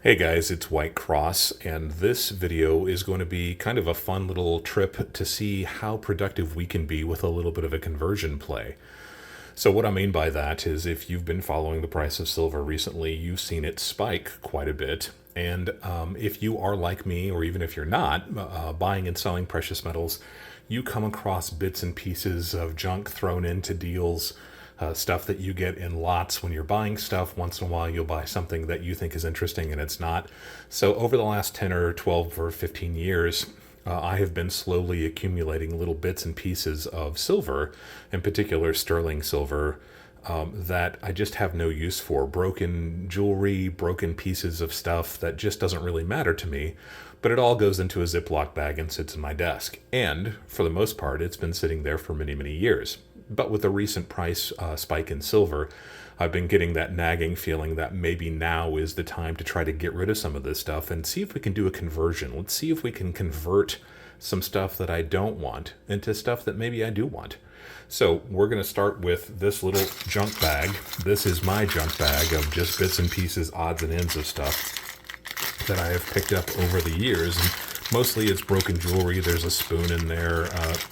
Hey guys, it's White Cross, and this video is going to be kind of a fun little trip to see how productive we can be with a little bit of a conversion play. So what I mean by that is if you've been following the price of silver recently, you've seen it spike quite a bit. And if you are like me, or even if you're not, buying and selling precious metals, you come across bits and pieces of junk thrown into deals, stuff that you get in lots when you're buying stuff. Once in a while, you'll buy something that you think is interesting and it's not. So over the last 10 or 12 or 15 years, I have been slowly accumulating little bits and pieces of silver, in particular sterling silver, that I just have no use for. Broken jewelry, broken pieces of stuff that just doesn't really matter to me, but it all goes into a Ziploc bag and sits in my desk. And for the most part, it's been sitting there for many, many years. But with the recent price spike in silver, I've been getting that nagging feeling that maybe now is the time to try to get rid of some of this stuff and see if we can do a conversion. Let's see if we can convert some stuff that I don't want into stuff that maybe I do want. So we're going to start with this little junk bag. This is my junk bag of just bits and pieces, odds and ends of stuff that I have picked up over the years. And mostly it's broken jewelry. There's a spoon in there,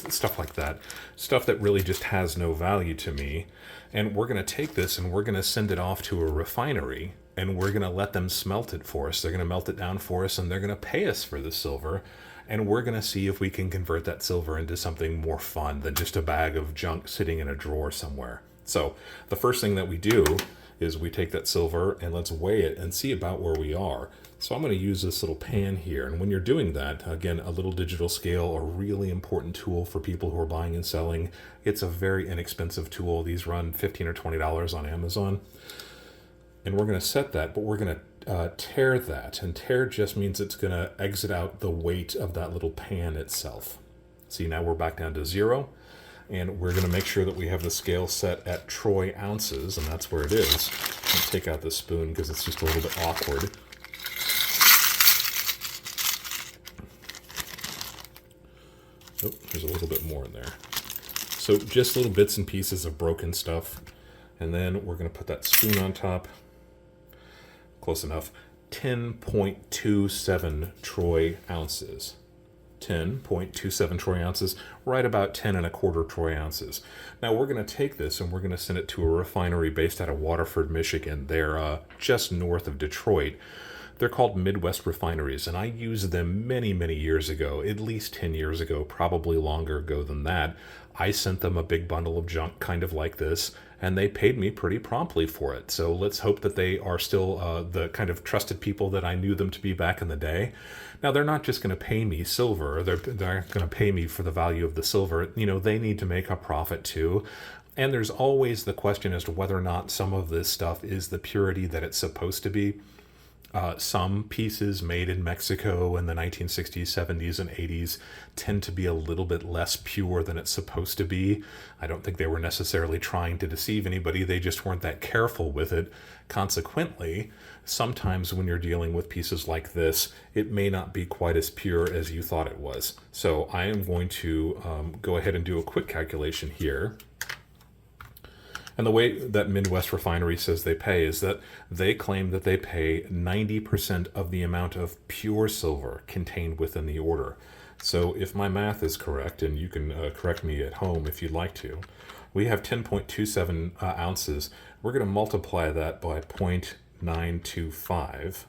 stuff like that. Stuff that really just has no value to me. And we're going to take this and we're going to send it off to a refinery and we're going to let them smelt it for us. They're going to melt it down for us and they're going to pay us for the silver. And we're going to see if we can convert that silver into something more fun than just a bag of junk sitting in a drawer somewhere. So the first thing that we do is we take that silver and let's weigh it and see about where we are. So I'm going to use this little pan here. And when you're doing that, again, a little digital scale, a really important tool for people who are buying and selling. It's a very inexpensive tool. These run $15 or $20 on Amazon. And we're going to set that, but we're going to tear that. And tear just means it's going to exit out the weight of that little pan itself. See, now we're back down to 0. And we're going to make sure that we have the scale set at troy ounces, and that's where it is. I'll take out the spoon because it's just a little bit awkward. Oh, there's a little bit more in there. So just little bits and pieces of broken stuff. And then we're going to put that spoon on top. Close enough. 10.27 troy ounces. 10.27 troy ounces, right about 10 and a quarter troy ounces. Now we're going to take this and we're going to send it to a refinery based out of Waterford, Michigan. They're just north of Detroit. They're called Midwest Refineries, and I used them many, many years ago, at least 10 years ago, probably longer ago than that. I sent them a big bundle of junk kind of like this, and they paid me pretty promptly for it. So let's hope that they are still the kind of trusted people that I knew them to be back in the day. Now, they're not just going to pay me silver. They're going to pay me for the value of the silver. You know, they need to make a profit too. And there's always the question as to whether or not some of this stuff is the purity that it's supposed to be. Some pieces made in Mexico in the 1960s, 70s, and 80s tend to be a little bit less pure than it's supposed to be. I don't think they were necessarily trying to deceive anybody. They just weren't that careful with it. Consequently, sometimes when you're dealing with pieces like this, it may not be quite as pure as you thought it was. So I am going to go ahead and do a quick calculation here. And the way that Midwest Refinery says they pay is that they claim that they pay 90% of the amount of pure silver contained within the order. So if my math is correct, and you can correct me at home if you'd like to, we have 10.27 ounces. We're going to multiply that by 0.925.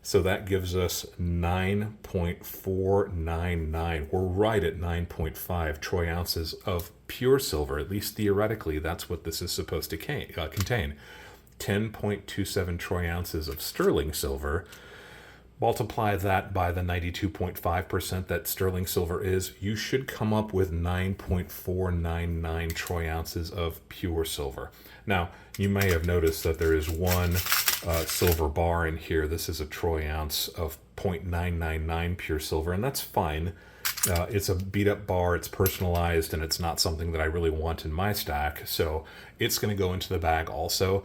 So that gives us 9.499. We're right at 9.5 troy ounces of pure silver. At least theoretically, that's what this is supposed to contain. 10.27 troy ounces of sterling silver. Multiply that by the 92.5% that sterling silver is. You should come up with 9.499 troy ounces of pure silver. Now, you may have noticed that there is one silver bar in here. This is a troy ounce of 0.999 pure silver, and that's fine. It's a beat up bar, it's personalized, and it's not something that I really want in my stack, so it's going to go into the bag also.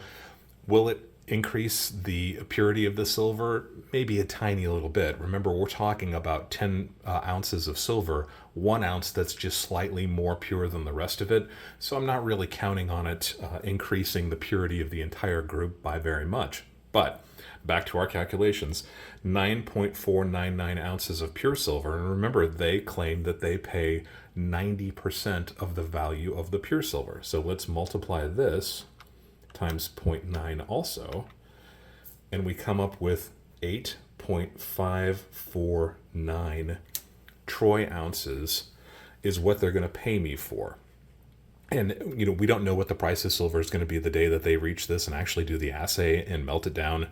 Will it increase the purity of the silver? Maybe a tiny little bit. Remember, we're talking about 10 ounces of silver, 1 ounce that's just slightly more pure than the rest of it. So I'm not really counting on it increasing the purity of the entire group by very much. But back to our calculations, 9.499 ounces of pure silver. And remember, they claim that they pay 90% of the value of the pure silver. So let's multiply this times 0.9 also, and we come up with 8.549 troy ounces is what they're going to pay me for. And, we don't know what the price of silver is going to be the day that they reach this and actually do the assay and melt it down.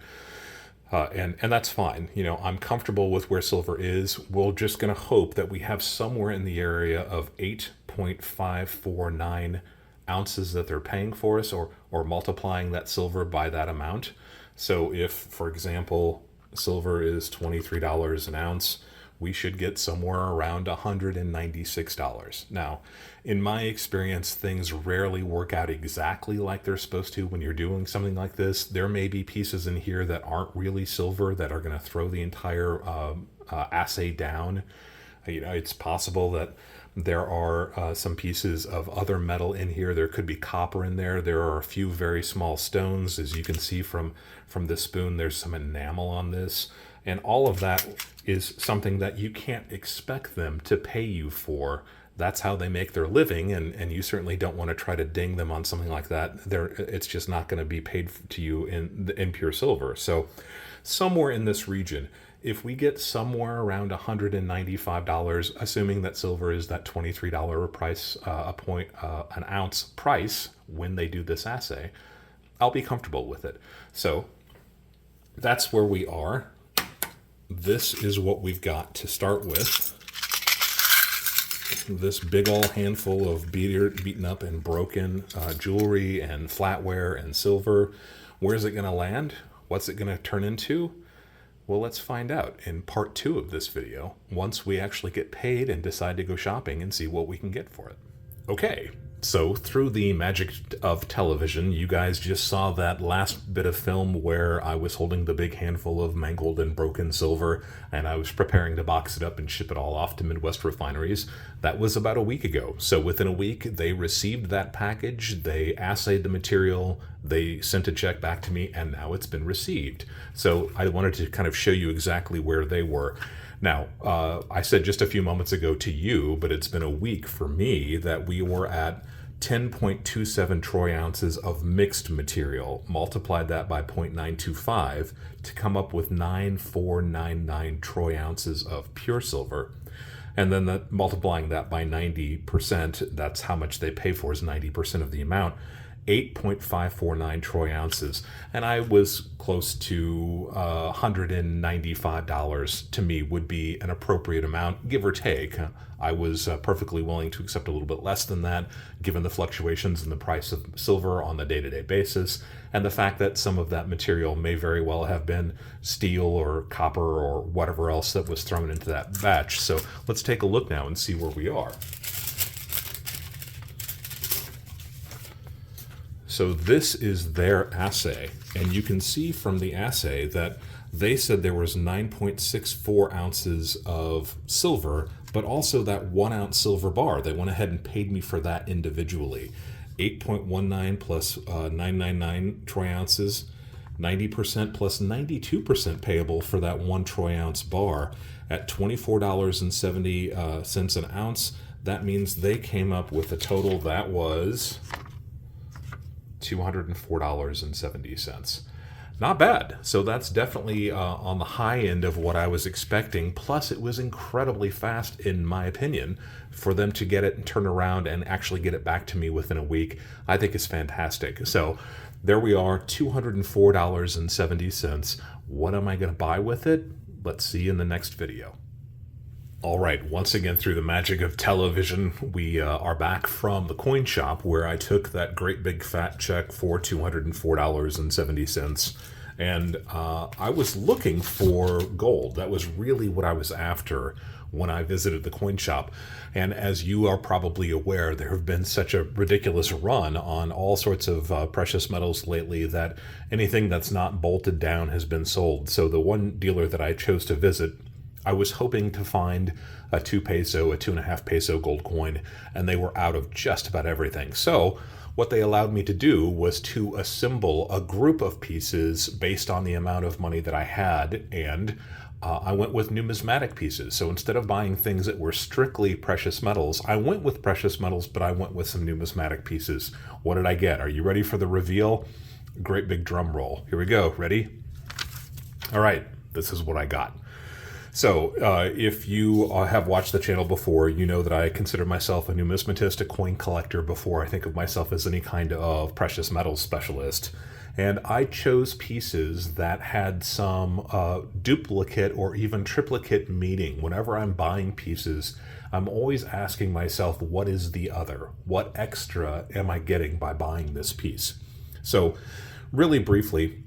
And that's fine. I'm comfortable with where silver is. We're just going to hope that we have somewhere in the area of 8.549 ounces that they're paying for us, or multiplying that silver by that amount. So if, for example, silver is $23 an ounce, we should get somewhere around $196. Now, in my experience, things rarely work out exactly like they're supposed to when you're doing something like this. There may be pieces in here that aren't really silver that are going to throw the entire assay down. It's possible that there are some pieces of other metal in here. There could be copper in there. There are a few very small stones. As you can see from this spoon, there's some enamel on this. And all of that is something that you can't expect them to pay you for. That's how they make their living, and you certainly don't want to try to ding them on something like that. It's just not going to be paid to you in pure silver. So somewhere in this region, if we get somewhere around $195, assuming that silver is that $23 price, an ounce price when they do this assay, I'll be comfortable with it. So that's where we are. This is what we've got to start with. This big ol' handful of beaten up and broken jewelry and flatware and silver. Where's it going to land? What's it going to turn into? Well, let's find out in part 2 of this video, once we actually get paid and decide to go shopping and see what we can get for it. Okay, so through the magic of television, you guys just saw that last bit of film where I was holding the big handful of mangled and broken silver, and I was preparing to box it up and ship it all off to Midwest Refineries. That was about a week ago. So within a week, they received that package, they assayed the material, they sent a check back to me, and now it's been received. So I wanted to kind of show you exactly where they were. Now, I said just a few moments ago to you, but it's been a week for me, that we were at 10.27 troy ounces of mixed material. Multiplied that by 0.925 to come up with 9.499 troy ounces of pure silver. And then multiplying that by 90%, that's how much they pay for, is 90% of the amount. 8.549 troy ounces, and I was close to $195 to me would be an appropriate amount, give or take. I was perfectly willing to accept a little bit less than that, given the fluctuations in the price of silver on the day-to-day basis, and the fact that some of that material may very well have been steel or copper or whatever else that was thrown into that batch. So let's take a look now and see where we are. So this is their assay, and you can see from the assay that they said there was 9.64 ounces of silver, but also that 1 ounce silver bar. They went ahead and paid me for that individually. 8.19 plus 999 troy ounces, 90% plus 92% payable for that 1 troy ounce bar at $24.70 an ounce. That means they came up with a total that was $204.70. Not bad. So that's definitely on the high end of what I was expecting. Plus, it was incredibly fast, in my opinion, for them to get it and turn around and actually get it back to me within a week. I think it's fantastic. So there we are, $204.70. What am I going to buy with it? Let's see in the next video. All right, once again, through the magic of television, we are back from the coin shop where I took that great big fat check for $204.70. And I was looking for gold. That was really what I was after when I visited the coin shop. And as you are probably aware, there have been such a ridiculous run on all sorts of precious metals lately that anything that's not bolted down has been sold. So the one dealer that I chose to visit, I was hoping to find a 2 peso, a 2.5 peso gold coin, and they were out of just about everything. So What they allowed me to do was to assemble a group of pieces based on the amount of money that I had, and I went with numismatic pieces. So instead of buying things that were strictly precious metals, I went with precious metals, but I went with some numismatic pieces. What did I get? Are you ready for the reveal? Great big drum roll. Here we go. Ready? All right, this is what I got. So if you have watched the channel before, you know that I consider myself a numismatist, a coin collector, before I think of myself as any kind of precious metals specialist. And I chose pieces that had some duplicate or even triplicate meaning. Whenever I'm buying pieces, I'm always asking myself, what is the other? What extra am I getting by buying this piece? So really briefly,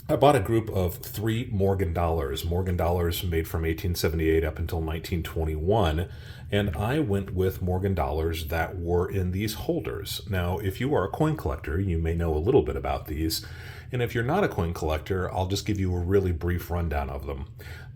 I bought a group of 3 Morgan dollars made from 1878 up until 1921, and I went with Morgan dollars that were in these holders. Now, if you are a coin collector, you may know a little bit about these, and if you're not a coin collector, I'll just give you a really brief rundown of them.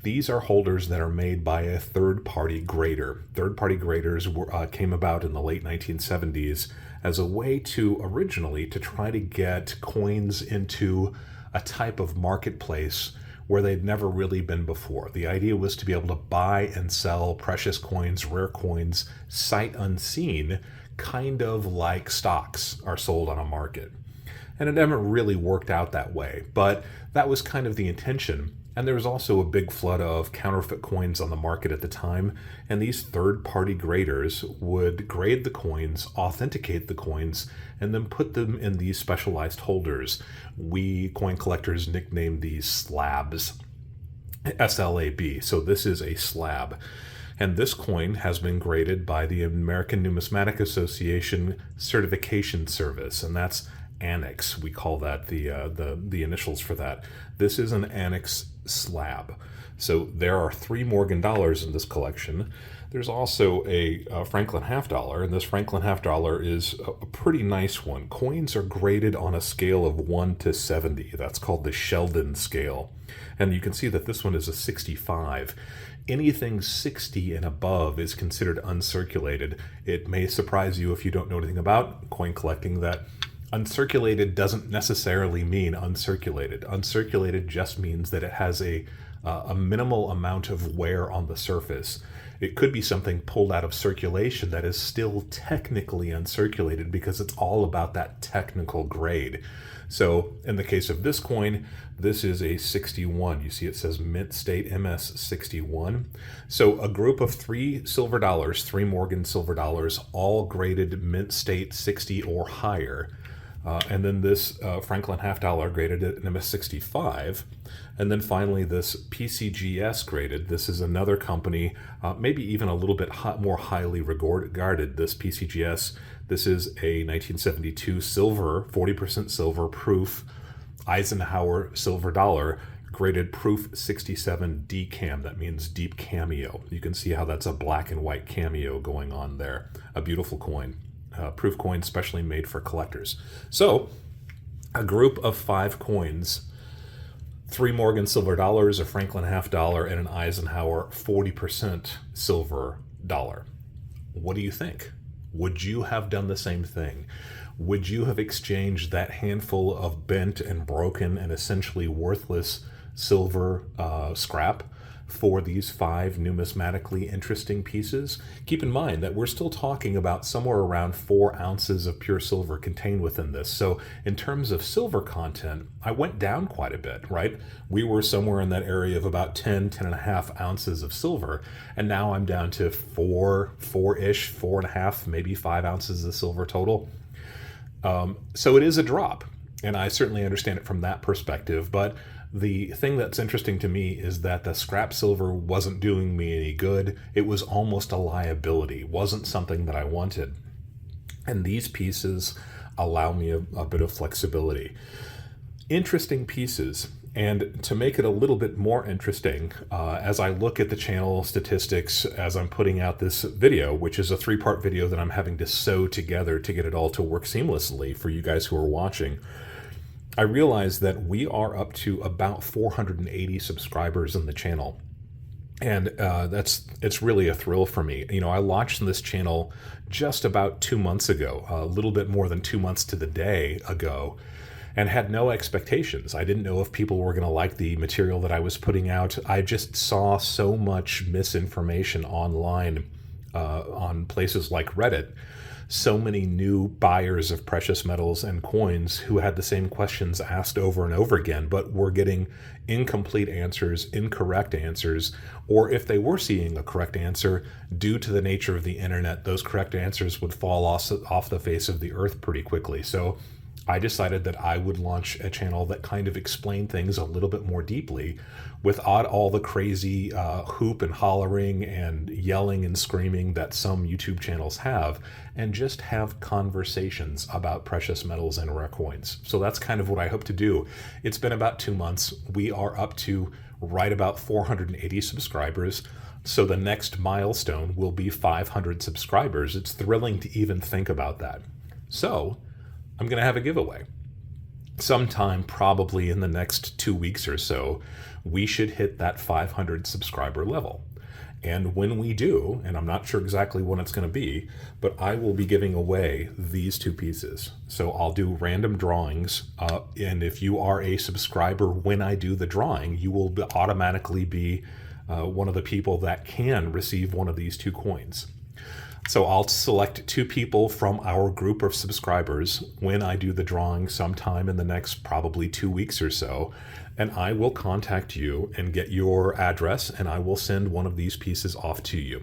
These are holders that are made by a third-party grader. Third-party graders came about in the late 1970s as a way to originally to try to get coins into a type of marketplace where they'd never really been before. The idea was to be able to buy and sell precious coins, rare coins, sight unseen, kind of like stocks are sold on a market. And it never really worked out that way, but that was kind of the intention. And there was also a big flood of counterfeit coins on the market at the time, and these third-party graders would grade the coins, authenticate the coins, and then put them in these specialized holders. We coin collectors nickname these slabs, S-L-A-B. So this is a slab. And this coin has been graded by the American Numismatic Association Certification Service, and that's Annex. We call that the initials for that. This is an Annex slab. So there are 3 Morgan dollars in this collection. There's also a Franklin half dollar, and this Franklin half dollar is a pretty nice one. Coins are graded on a scale of 1 to 70. That's called the Sheldon scale. And you can see that this one is a 65. Anything 60 and above is considered uncirculated. It may surprise you if you don't know anything about coin collecting that uncirculated doesn't necessarily mean uncirculated. Uncirculated just means that it has a minimal amount of wear on the surface. It could be something pulled out of circulation that is still technically uncirculated because it's all about that technical grade. So in the case of this coin, this is a 61. You see it says Mint State MS 61. So a group of 3 silver dollars, 3 Morgan silver dollars, all graded Mint State 60 or higher. And then this Franklin half dollar graded at an MS 65. And then finally this PCGS graded. This is another company, maybe even a little bit more highly regarded. This PCGS, this is a 1972 silver, 40% silver proof Eisenhower silver dollar, graded proof 67 DCAM. That means deep cameo. You can see how that's a black and white cameo going on there. A beautiful coin. Proof coin specially made for collectors. So a group of 5 coins, 3 Morgan silver dollars, a Franklin half dollar, and an Eisenhower 40% silver dollar. What do you think? Would you have done the same thing? Would you have exchanged that handful of bent and broken and essentially worthless silver scrap for these 5 numismatically interesting pieces? Keep in mind that we're still talking about somewhere around 4 ounces of pure silver contained within this. So in terms of silver content, I went down quite a bit, right? We were somewhere in that area of about 10 and a half ounces of silver, and now I'm down to 4-ish, 4.5, maybe 5 ounces of silver total. So it is a drop, and I certainly understand it from that perspective, but the thing that's interesting to me is that the scrap silver wasn't doing me any good. It was almost a liability. It wasn't something that I wanted. And these pieces allow me a bit of flexibility. Interesting pieces. And to make it a little bit more interesting, as I look at the channel statistics as I'm putting out this video, which is a 3-part video that I'm having to sew together to get it all to work seamlessly for you guys who are watching, I realize that we are up to about 480 subscribers in the channel. And it's really a thrill for me. You know, I launched this channel just about 2 months ago, a little bit more than 2 months to the day ago, and had no expectations. I didn't know if people were going to like the material that I was putting out. I just saw so much misinformation online on places like Reddit. So many new buyers of precious metals and coins who had the same questions asked over and over again, but were getting incomplete answers, incorrect answers, or if they were seeing a correct answer, due to the nature of the internet, those correct answers would fall off the face of the earth pretty quickly. So I decided that I would launch a channel that kind of explained things a little bit more deeply without all the crazy hoop and hollering and yelling and screaming that some YouTube channels have, and just have conversations about precious metals and rare coins. So that's kind of what I hope to do. It's been about 2 months. We are up to right about 480 subscribers. So the next milestone will be 500 subscribers. It's thrilling to even think about that. So I'm going to have a giveaway. Sometime probably in the next 2 weeks or so, we should hit that 500 subscriber level. And when we do, and I'm not sure exactly when it's going to be, but I will be giving away these two pieces. So I'll do random drawings, and if you are a subscriber when I do the drawing, you will automatically be one of the people that can receive one of these two coins. So I'll select two people from our group of subscribers when I do the drawing sometime in the next probably 2 weeks or so, and I will contact you and get your address, and I will send one of these pieces off to you.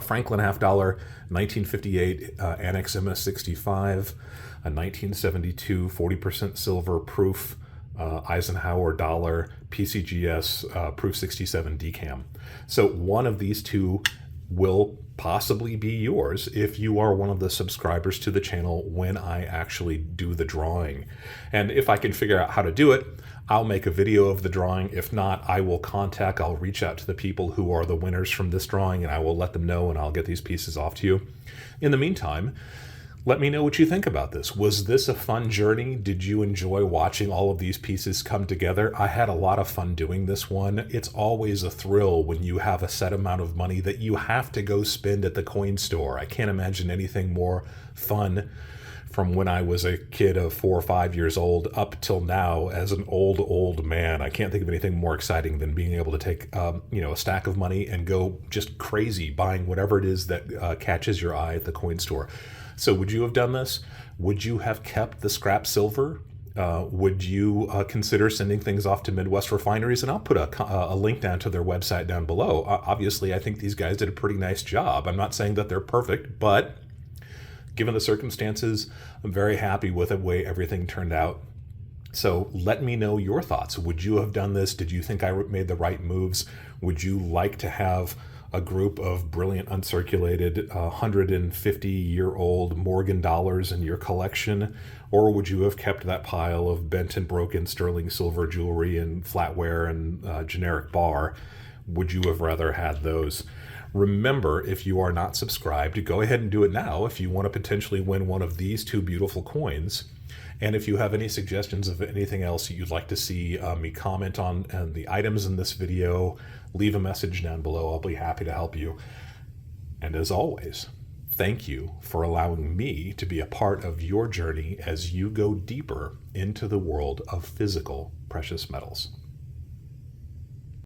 Franklin half dollar, 1958 Annex MS65, a 1972 40% silver proof Eisenhower dollar PCGS proof 67 decam. So one of these two will possibly be yours if you are one of the subscribers to the channel when I actually do the drawing. And if I can figure out how to do it, I'll make a video of the drawing. If not, I'll reach out to the people who are the winners from this drawing, and I will let them know, and I'll get these pieces off to you. In the meantime, let me know what you think about this. Was this a fun journey? Did you enjoy watching all of these pieces come together? I had a lot of fun doing this one. It's always a thrill when you have a set amount of money that you have to go spend at the coin store. I can't imagine anything more fun from when I was a kid of 4 or 5 years old up till now as an old man. I can't think of anything more exciting than being able to take a stack of money and go just crazy buying whatever it is that catches your eye at the coin store. So would you have done this? Would you have kept the scrap silver? Would you consider sending things off to Midwest Refineries? And I'll put a link down to their website down below. Obviously, I think these guys did a pretty nice job. I'm not saying that they're perfect, but given the circumstances, I'm very happy with the way everything turned out. So let me know your thoughts. Would you have done this? Did you think I made the right moves? Would you like to have a group of brilliant uncirculated 150-year-old Morgan dollars in your collection? Or would you have kept that pile of bent and broken sterling silver jewelry and flatware and generic bar? Would you have rather had those? Remember, if you are not subscribed, go ahead and do it now if you want to potentially win one of these two beautiful coins. And if you have any suggestions of anything else you'd like to see me comment on the items in this video, leave a message down below. I'll be happy to help you. And as always, thank you for allowing me to be a part of your journey as you go deeper into the world of physical precious metals.